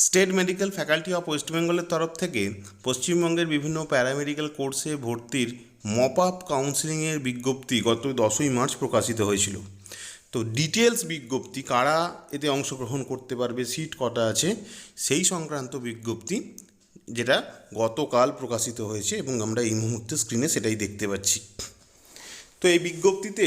State medical faculty of West বেঙ্গলের তরফ থেকে পশ্চিমবঙ্গের বিভিন্ন প্যারামেডিক্যাল কোর্সে ভর্তির মপ আপ কাউন্সেলিংয়ের বিজ্ঞপ্তি গত 10ই মার্চ প্রকাশিত হয়েছিল। তো ডিটেলস বিজ্ঞপ্তি, কারা এতে অংশগ্রহণ করতে পারবে, সিট কটা আছে, সেই সংক্রান্ত বিজ্ঞপ্তি যেটা গতকাল প্রকাশিত হয়েছে এবং আমরা এই মুহূর্তে স্ক্রিনে সেটাই দেখতে পাচ্ছি। তো এই বিজ্ঞপ্তিতে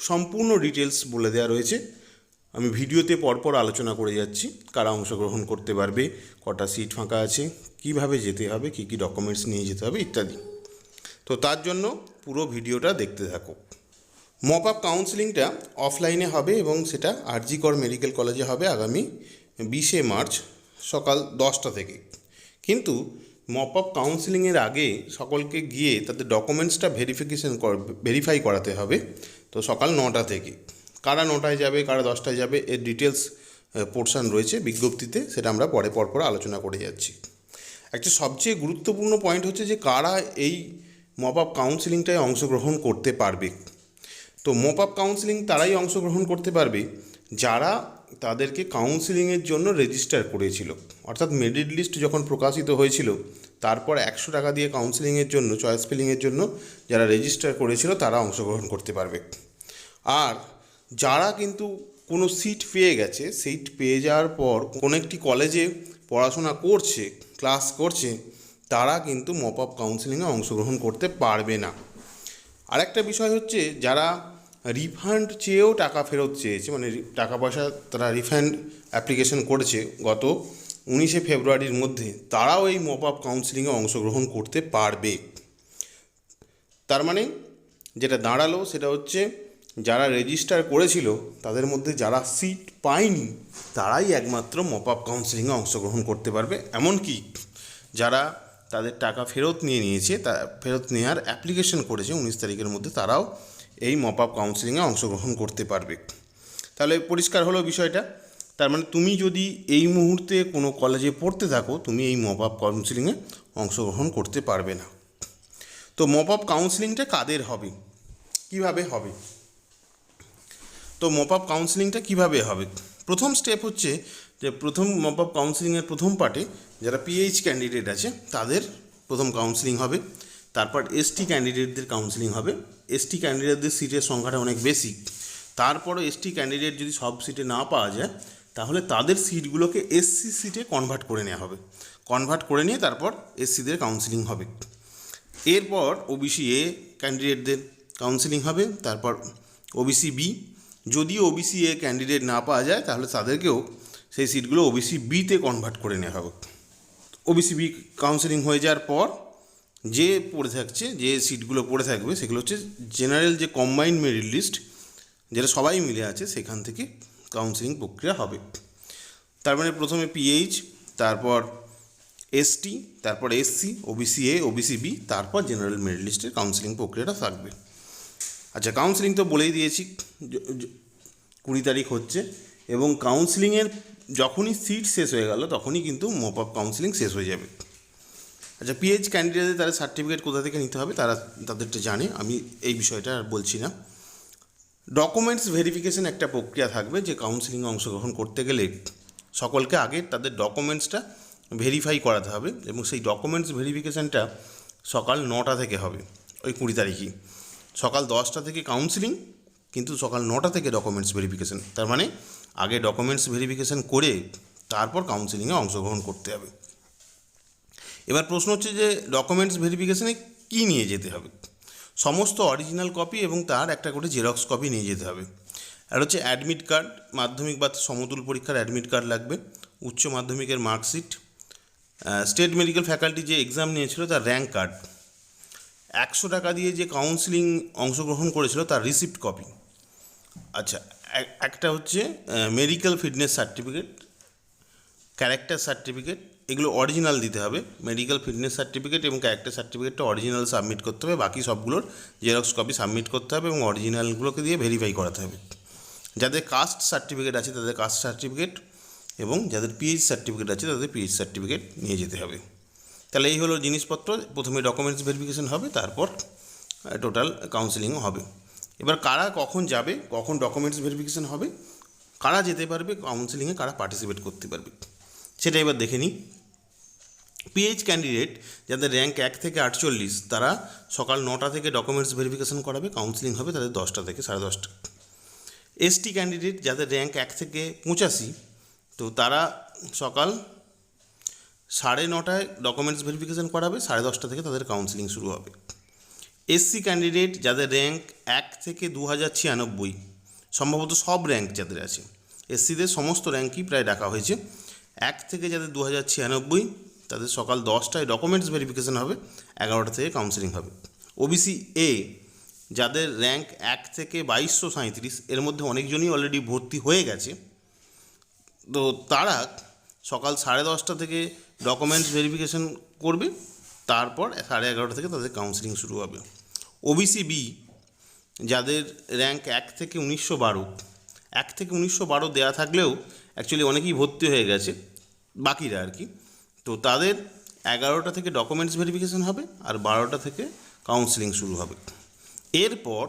সম্পূর্ণ ডিটেলস বলে দেওয়া রয়েছে। আমি ভিডিওতে পরপর আলোচনা করে যাচ্ছি, কারা অংশগ্রহণ করতে পারবে, কটা সিট ফাঁকা আছে, কিভাবে যেতে হবে, কী কী ডকুমেন্টস নিয়ে যেতে হবে ইত্যাদি। তো তার জন্য পুরো ভিডিওটা দেখতে থাকো। মপ আপ কাউন্সেলিংটা অফলাইনে হবে এবং সেটা আরজি কর মেডিকেল কলেজে হবে আগামী 20শে মার্চ সকাল 10টা থেকে। কিন্তু মপ আপ কাউন্সেলিংয়ের আগে সকলকে গিয়ে তাদের ডকুমেন্টসটা ভেরিফাই করাতে হবে। তো সকাল 9টা থেকে। কারা 9টায় যাবে, কারা 10টায় যাবে, এর ডিটেলস পোর্শন রয়েছে বিজ্ঞপ্তিতে, সেটা আমরা পরপর আলোচনা করে যাচ্ছি। একটা সবচেয়ে গুরুত্বপূর্ণ পয়েন্ট হচ্ছে যে কারা এই মপ আপ কাউন্সেলিংটায় অংশগ্রহণ করতে পারবে। তো মপ আপ কাউন্সেলিং তারাই অংশগ্রহণ করতে পারবে যারা তাদেরকে কাউন্সেলিংয়ের জন্য রেজিস্টার করেছিল। অর্থাৎ মেরিট লিস্ট যখন প্রকাশিত হয়েছিল তারপর 100 টাকা দিয়ে কাউন্সেলিংয়ের জন্য, চয়েস ফিলিংয়ের জন্য যারা রেজিস্টার করেছিল তারা অংশগ্রহণ করতে পারবে। আর যারা কিন্তু কোনো সিট পেয়ে গেছে, সিট পেয়ে যাওয়ার পর কোনো একটি কলেজে পড়াশোনা করছে, ক্লাস করছে, তারা কিন্তু মপ আপ কাউন্সেলিংয়ে অংশগ্রহণ করতে পারবে না। আরেকটা বিষয় হচ্ছে যারা রিফান্ড চেয়েও টাকা ফেরত চেয়েছে, মানে টাকা পয়সা তারা রিফান্ড অ্যাপ্লিকেশন করেছে গত 19শে ফেব্রুয়ারির মধ্যে, তারাও এই মপ আপ কাউন্সেলিংয়ে অংশগ্রহণ করতে পারবে। তার মানে যেটা দাঁড়ালো সেটা হচ্ছে যারা রেজিস্টার করেছিল তাদের মধ্যে যারা সিট পায়নি তারাই একমাত্র মপ আপ কাউন্সেলিংয়ে অংশগ্রহণ করতে পারবে। এমনকি যারা তাদের টাকা ফেরত নিয়েছে, তা ফেরত নেওয়ার অ্যাপ্লিকেশন করেছে 19 তারিখের মধ্যে, তারাও এই মপ আপ কাউন্সেলিংয়ে অংশগ্রহণ করতে পারবে। তাহলে পরিষ্কার হলো বিষয়টা। তার মানে তুমি যদি এই মুহূর্তে কোনো কলেজে পড়তে থাকো, তুমি এই মপ আপ কাউন্সেলিংয়ে অংশগ্রহণ করতে পারবে না। তো মপ আপ কাউন্সেলিংটা কাদের হবে, কিভাবে হবে? তো মপ আপ কাউন্সেলিংটা কীভাবে হবে? প্রথম স্টেপ হচ্ছে যে প্রথম মপ আপ কাউন্সেলিংয়ের প্রথম পার্টে যারা পিএইচ ক্যান্ডিডেট আছে তাদের প্রথম কাউন্সেলিং হবে। তারপর এসটি ক্যান্ডিডেটদের কাউন্সেলিং হবে। এসটি ক্যান্ডিডেটদের সিটের সংখ্যাটা অনেক বেশি। তারপরও এসটি ক্যান্ডিডেট যদি সব সিটে না পাওয়া যায় তাহলে তাদের সিটগুলোকে এসসি সিটে কনভার্ট করে নেওয়া হবে। কনভার্ট করে নিয়ে তারপর এসসিদের কাউন্সেলিং হবে। এরপর ওবিসি এ ক্যান্ডিডেটদের কাউন্সেলিং হবে। তারপর ওবিসি বি, যদি ওবিসি এ ক্যান্ডিডেট না পাওয়া যায় তাহলে তাদেরকেও সেই সিটগুলো ওবিসি বিতে কনভার্ট করে নেওয়া হবে। ওবিসি বি কাউন্সেলিং হয়ে যাওয়ার পর যে পড়ে থাকছে, যে সিটগুলো পড়ে থাকবে সেগুলো হচ্ছে জেনারেল যে কম্বাইন্ড মেরিট লিস্ট, যেটা সবাই মিলে আছে, সেখান থেকে কাউন্সেলিং প্রক্রিয়া হবে। তার মানে প্রথমে পিএইচ, তারপর এসটি, তারপর SC, OBC A, OBC B, তারপর জেনারেল মেরিট লিস্টের কাউন্সেলিং প্রক্রিয়াটা থাকবে। আচ্ছা, কাউন্সেলিং তো বলেই দিয়েছি 20 তারিখ হচ্ছে, এবং কাউন্সেলিংয়ের যখনই সিট শেষ হয়ে গেল তখনই কিন্তু মপ আপ কাউন্সেলিং শেষ হয়ে যাবে। আচ্ছা, পিএইচ ক্যান্ডিডেটদের তারা সার্টিফিকেট কোথা থেকে নিতে হবে তারা তাদেরটা জানে, আমি এই বিষয়টা আর বলছি না। ডকুমেন্টস ভেরিফিকেশন একটা প্রক্রিয়া থাকবে, যে কাউন্সেলিংয়ে অংশগ্রহণ করতে গেলে সকলকে আগে তাদের ডকুমেন্টসটা ভেরিফাই করাতে হবে, এবং সেই ডকুমেন্টস ভেরিফিকেশানটা সকাল 9টা থেকে হবে, ওই 20 তারিখই। সকাল 10টা থেকে কাউন্সেলিং, কিন্তু সকাল 9টা থেকে ডকুমেন্টস ভেরিফিকেশান। তার মানে আগে ডকুমেন্টস ভেরিফিকেশান করে তারপর কাউন্সেলিংয়ে অংশগ্রহণ করতে হবে। এবার প্রশ্ন হচ্ছে যে ডকুমেন্টস ভেরিফিকেশানে কী নিয়ে যেতে হবে? সমস্ত অরিজিনাল কপি এবং তার একটা করে জেরক্স কপি নিয়ে যেতে হবে। আর হচ্ছে অ্যাডমিট কার্ড, মাধ্যমিক বা সমতুল পরীক্ষার অ্যাডমিট কার্ড লাগবে, উচ্চ মাধ্যমিকের মার্কশিট, স্টেট মেডিকেল ফ্যাকাল্টি যে এক্সাম নিয়েছিল তার র্যাঙ্ক কার্ড, 100 টাকা দিয়ে যে কাউন্সেলিং অংশগ্রহণ করেছিল তার রিসিপ্ট কপি। আচ্ছা, একটা হচ্ছে medical fitness certificate, character certificate, এগুলো অরিজিনাল দিতে হবে। মেডিকেল ফিটনেস সার্টিফিকেট এবং ক্যারেক্টার সার্টিফিকেটটা অরিজিনাল সাবমিট করতে হবে, বাকি সবগুলোর জেরক্স কপি সাবমিট করতে হবে এবং অরিজিনালগুলোকে দিয়ে ভেরিফাই করাতে হবে। যাদের কাস্ট সার্টিফিকেট আছে তাদের কাস্ট সার্টিফিকেট, এবং যাদের পিএইচ সার্টিফিকেট আছে তাদের পিএইচ সার্টিফিকেট নিয়ে যেতে হবে। তাহলে এই হলো জিনিসপত্র। প্রথমে ডকুমেন্টস ভেরিফিকেশন হবে, তারপর টোটাল কাউন্সেলিংও হবে। এবার কারা কখন যাবে, কখন ডকুমেন্টস ভেরিফিকেশন হবে, কারা যেতে পারবে কাউন্সেলিংয়ে, কারা পার্টিসিপেট করতে পারবে। সেটা এবার দেখে নিই। পিএইচ ক্যান্ডিডেট যাদের র্যাঙ্ক 1 থেকে 48 তারা সকাল 9টা থেকে ডকুমেন্টস ভেরিফিকেশন করাবে, কাউন্সিলিং হবে তাদের 10টা থেকে 10:30। এসটি ক্যান্ডিডেট যাদের র্যাঙ্ক 1 থেকে 85 তো তারা সকাল 9:30টায় ডকুমেন্টস ভেরিফিকেশন করাবে, 10:30টা থেকে তাদের কাউন্সিলিং শুরু হবে। এসসি ক্যান্ডিডেট যাদের র্যাঙ্ক 1 থেকে 2096, সম্ভবত সব র্যাঙ্ক যাদের আছে, এসসিদের সমস্ত র্যাঙ্কই প্রায় ডাকা হয়েছে, 1 থেকে যাদের 2096 তাদের সকাল 10টায় ডকুমেন্টস ভেরিফিকেশন হবে, 11টা থেকে কাউন্সিলিং হবে। ওবিসি এ যাদের র্যাঙ্ক 1 থেকে 2237, এর মধ্যে অনেকজনই অলরেডি ভর্তি হয়ে গেছে, তো তারা সকাল 10:30টা থেকে ডকুমেন্টস ভেরিফিকেশন করবে, তারপর 11:30 থেকে তাদের কাউন্সিলিং শুরু হবে। ওবিসি বি যাদের র্যাঙ্ক 1 থেকে 1912, 1 থেকে 1912 দেওয়া থাকলেও অ্যাকচুয়ালি অনেকেই ভর্তি হয়ে গেছে, বাকিরা আর কি, তো তাদের 11টা থেকে ডকুমেন্টস ভেরিফিকেশন হবে আর 12টা থেকে কাউন্সিলিং শুরু হবে। এরপর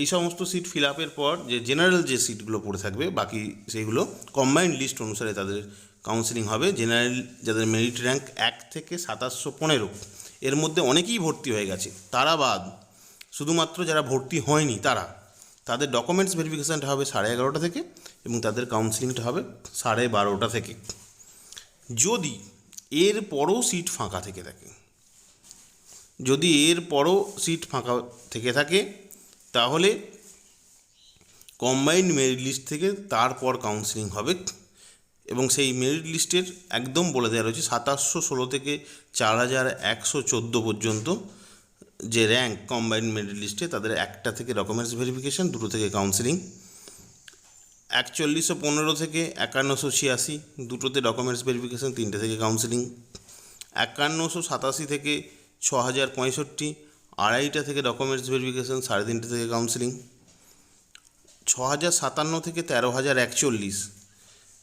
এই সমস্ত সিট ফিল আপের পর যে জেনারেল যে সিটগুলো পড়ে থাকবে বাকি সেইগুলো কম্বাইন্ড লিস্ট অনুসারে তাদের কাউন্সিলিং হবে। জেনারেল যাদের মেরিট র্যাঙ্ক 1 থেকে 2715, এর মধ্যে অনেকেই ভর্তি হয়ে গেছে, তারা বাদ শুধুমাত্র যারা ভর্তি হয়নি তাদের ডকুমেন্টস ভেরিফিকেশানটা হবে 11:30 থেকে এবং তাদের কাউন্সিলিংটা হবে 12:30 থেকে। যদি এর পরও সিট ফাঁকা থেকে থাকে, তাহলে কম্বাইন্ড মেরিট লিস্ট থেকে তারপর কাউন্সিলিং হবে এবং সেই মেরিট লিস্টের একদম বলে দেওয়া রয়েছে 2716 থেকে 4114 পর্যন্ত যে র্যাঙ্ক কম্বাইন্ড মেরিট লিস্টে, তাদের 1টা থেকে ডকুমেন্টস ভেরিফিকেশান, 2টো থেকে কাউন্সিলিং। 4115 থেকে 5186, 2টোতে ডকুমেন্টস ভেরিফিকেশান, 3টে থেকে কাউন্সিলিং। 5187 থেকে 6065, 2.5টা থেকে ডকুমেন্টস ভেরিফিকেশান, 3.5টে থেকে কাউন্সিলিং। 6057 থেকে 13041,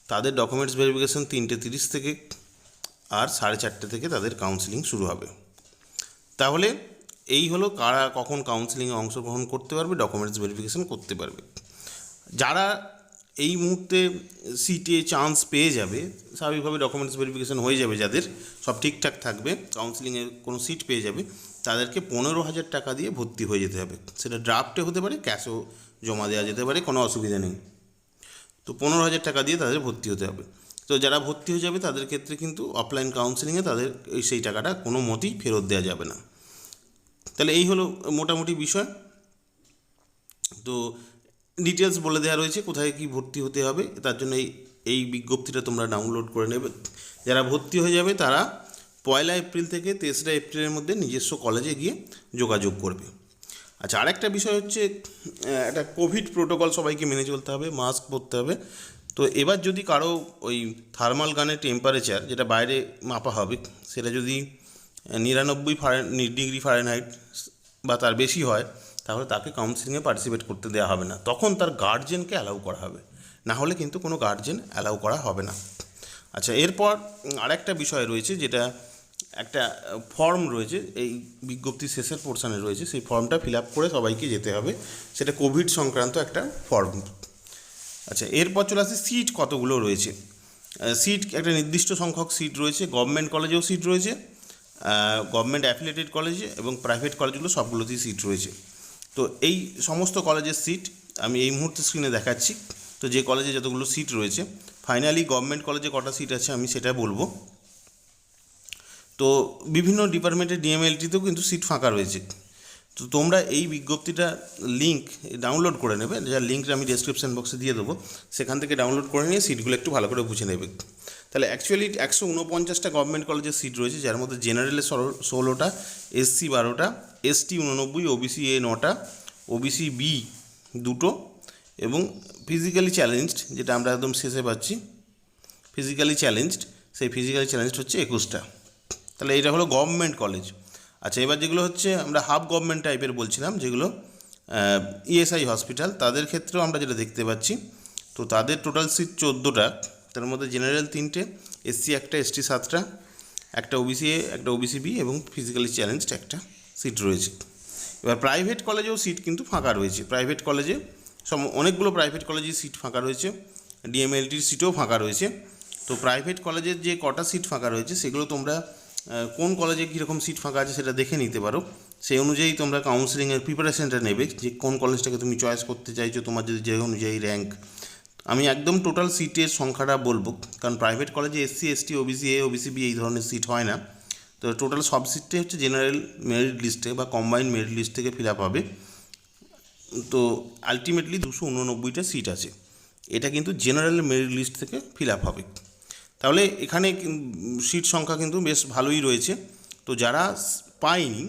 তাদের ডকুমেন্টস ভেরিফিকেশান 3:30 থেকে আর 4:30 থেকে তাদের কাউন্সিলিং শুরু হবে। তাহলে এই হলো কারা কখন কাউন্সিলিংয়ে অংশগ্রহণ করতে পারবে, ডকুমেন্টস ভেরিফিকেশান করতে পারবে। যারা এই মুহূর্তে সিটে চান্স পেয়ে যাবে, স্বাভাবিকভাবে ডকুমেন্টস ভেরিফিকেশান হয়ে যাবে, যাদের সব ঠিকঠাক থাকবে, কাউন্সিলিংয়ে কোনো সিট পেয়ে যাবে, তাদেরকে 15,000 টাকা দিয়ে ভর্তি হয়ে যেতে হবে। সেটা ড্রাফটে হতে পারে, ক্যাশেও জমা দেওয়া যেতে পারে, কোনো অসুবিধা নেই। তো 15,000 টাকা দিয়ে তাদের ভর্তি হতে হবে। তো যারা ভর্তি হয়ে যাবে তাদের ক্ষেত্রে কিন্তু অফলাইন কাউন্সিলিংয়ে তাদের সেই টাকাটা কোনো মতেই ফেরত দেওয়া যাবে না। তাহলে এই হলো মোটামুটি বিষয়। তো ডিটেলস বলে দেওয়া রয়েছে কোথায় কি ভর্তি হতে হবে, তার জন্য এই বিজ্ঞপ্তিটা তোমরা ডাউনলোড করে নেবে। যারা ভর্তি হয়ে যাবে তারা 1 এপ্রিল থেকে 3রা এপ্রিলের মধ্যে নিজস্ব কলেজে গিয়ে যোগাযোগ করবে। আচ্ছা, আরেকটা বিষয় হচ্ছে একটা কোভিড প্রোটোকল সবাইকে মেনে চলতে হবে, মাস্ক পরতে হবে। তো এবার যদি কারো ওই থার্মাল গানের টেম্পারেচার যেটা বাইরে মাপা হবে সেটা যদি 99 ডিগ্রি ফারেনহাইট বা তার বেশি হয়, তাহলে তাকে কাউন্সিলিংয়ে পার্টিসিপেট করতে দেওয়া হবে না, তখন তার গার্জেনকে অ্যালাউ করা হবে, না হলে কিন্তু কোনো গার্জেন অ্যালাউ করা হবে না। আচ্ছা, এরপর আরেকটা বিষয় রয়েছে, যেটা একটা ফর্ম রয়েছে এই বিজ্ঞপ্তির শেষের পোর্শনে রয়েছে, সেই ফর্মটা ফিল আপ করে সবাইকে যেতে হবে, সেটা কোভিড সংক্রান্ত একটা ফর্ম। আচ্ছা, এরপর চলে আসে সিট কতগুলো রয়েছে। সিট একটা নির্দিষ্ট সংখ্যক সিট রয়েছে, গভর্নমেন্ট কলেজেও সিট রয়েছে, গভর্নমেন্ট অ্যাফিলিয়েটেড কলেজে এবং প্রাইভেট কলেজগুলো সবগুলোতেই সিট রয়েছে। তো এই সমস্ত কলেজের সিট আমি এই মুহূর্তে স্ক্রিনে দেখাচ্ছি। তো যে কলেজে যতগুলো সিট রয়েছে, ফাইনালি গভর্নমেন্ট কলেজে কটা সিট আছে আমি সেটা বলবো। তো বিভিন্ন ডিপার্টমেন্টের ডিএমএলটিতেও কিন্তু সিট ফাঁকা রয়েছে। তো তোমরা এই বিজ্ঞপ্তিটা লিঙ্ক ডাউনলোড করে নেবে, যার লিঙ্কটা আমি ডেসক্রিপশন বক্সে দিয়ে দেবো, সেখান থেকে ডাউনলোড করে নিয়ে সিটগুলো একটু ভালো করে বুঝে নেবে। তাহলে অ্যাকচুয়ালি 149টা গভর্নমেন্ট কলেজের সিট রয়েছে, যার মধ্যে জেনারেলে 16টা, এসসি 12টা, এসটি 89, ওবিসি এ 9টা, ওবিসি বি 2টো এবং ফিজিক্যালি চ্যালেঞ্জড, যেটা আমরা একদম শেষে পাচ্ছি ফিজিক্যালি চ্যালেঞ্জড, সেই ফিজিক্যালি চ্যালেঞ্জড হচ্ছে 21টা। তাহলে এটা হলো গভর্নমেন্ট কলেজ। আচ্ছা, এবার যেগুলো হচ্ছে আমরা হাফ গভর্নমেন্ট টাইপের বলছিলাম, যেগুলো ইএসআই হসপিটাল, তাদের ক্ষেত্রেও আমরা যেটা দেখতে পাচ্ছি, তো তাদের টোটাল সিট 14টা, তার মধ্যে জেনারেল 3টে, এসসি 1টা, এসটি 7টা, একটা ওবিসি এ, একটা ওবিসি বি এবং ফিজিক্যালি চ্যালেঞ্জড একটা সিট রয়েছে। এবার প্রাইভেট কলেজেও সিট কিন্তু ফাঁকা রয়েছে, প্রাইভেট কলেজে অনেকগুলো প্রাইভেট কলেজে সিট ফাঁকা রয়েছে, ডিএমএলটির সিটও ফাঁকা রয়েছে। তো প্রাইভেট কলেজের যে কটা সিট ফাঁকা রয়েছে সেগুলো তোমরা কোন কলেজে কীরকম সিট ফাঁকা আছে সেটা দেখে নিতে পারো। সেই অনুযায়ী তোমরা কাউন্সেলিংয়ের প্রিপারেশনটা নেবে, যে কোন কলেজটাকে তুমি চয়েস করতে চাইছো, তোমার যদি যে অনুযায়ী র্যাঙ্ক। আমি একদম টোটাল সিটের সংখ্যাটা বলবো, কারণ প্রাইভেট কলেজে SC, ST, OBC A, OBC B এই ধরনের সিট হয় না। তো টোটাল সব সিটটাই হচ্ছে জেনারেল মেরিট লিস্টে বা কম্বাইন্ড মেরিট লিস্ট থেকে ফিল আপ হবে। তো আলটিমেটলি 289টা সিট আছে, এটা কিন্তু জেনারেল মেরিট লিস্ট থেকে ফিল আপ হবে। তাহলে এখানে সিট সংখ্যা কিন্তু বেশ ভালোই রয়েছে। তো যারা পায়নি,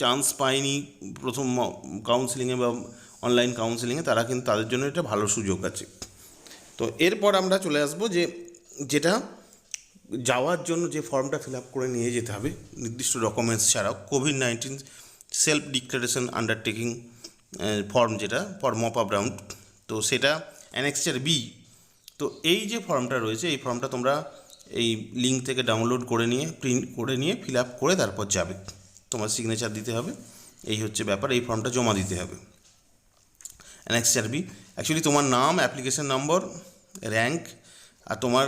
চান্স পায়নি প্রথম কাউন্সেলিংয়ে বা অনলাইন কাউন্সেলিংয়ে, তারা কিন্তু তাদের জন্য এটা ভালো সুযোগ আছে। তো এরপর আমরা চলে আসবো যেটা যাওয়ার জন্য যে ফর্মটা ফিল আপ করে নিয়ে যেতে হবে নির্দিষ্ট ডকুমেন্টস ছাড়াও, COVID-19 self declaration undertaking form, যেটা ফর মপ আপ রাউন্ড, তো সেটা অ্যানেক্সার বি। তো এই যে ফর্মটা রয়েছে, এই ফর্মটা তোমরা এই লিঙ্ক থেকে ডাউনলোড করে নিয়ে প্রিন্ট করে নিয়ে ফিল আপ করে তারপর যাবে, তোমার সিগনেচার দিতে হবে, এই হচ্ছে ব্যাপার। এই ফর্মটা জমা দিতে হবে। অ্যানেক্সার বি অ্যাকচুয়ালি তোমার নাম, অ্যাপ্লিকেশন নম্বর, র্যাঙ্ক, আর তোমার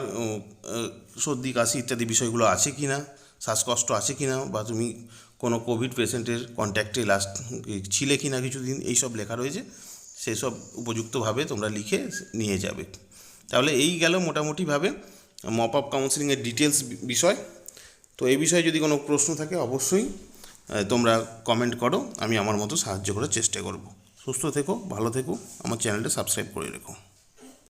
সর্দি কাশি ইত্যাদি বিষয়গুলো আছে কি না, শ্বাসকষ্ট আছে কি না, বা তুমি কোনো কোভিড পেশেন্টের কন্ট্যাক্টে লাস্ট ছিলে কি না কিছুদিন, এইসব লেখা রয়েছে, সেসব উপযুক্তভাবে তোমরা লিখে নিয়ে যাবে। তাহলে এই গেল মোটামুটিভাবে মপ আপ কাউন্সেলিংয়ের ডিটেলস বিষয়। তো এই বিষয়ে যদি কোনো প্রশ্ন থাকে অবশ্যই তোমরা কমেন্ট করো, আমি আমার মতো সাহায্য করার চেষ্টা করব। সুস্থ থেকো, ভালো থেকো, আমার চ্যানেলটা সাবস্ক্রাইব করে রেখো।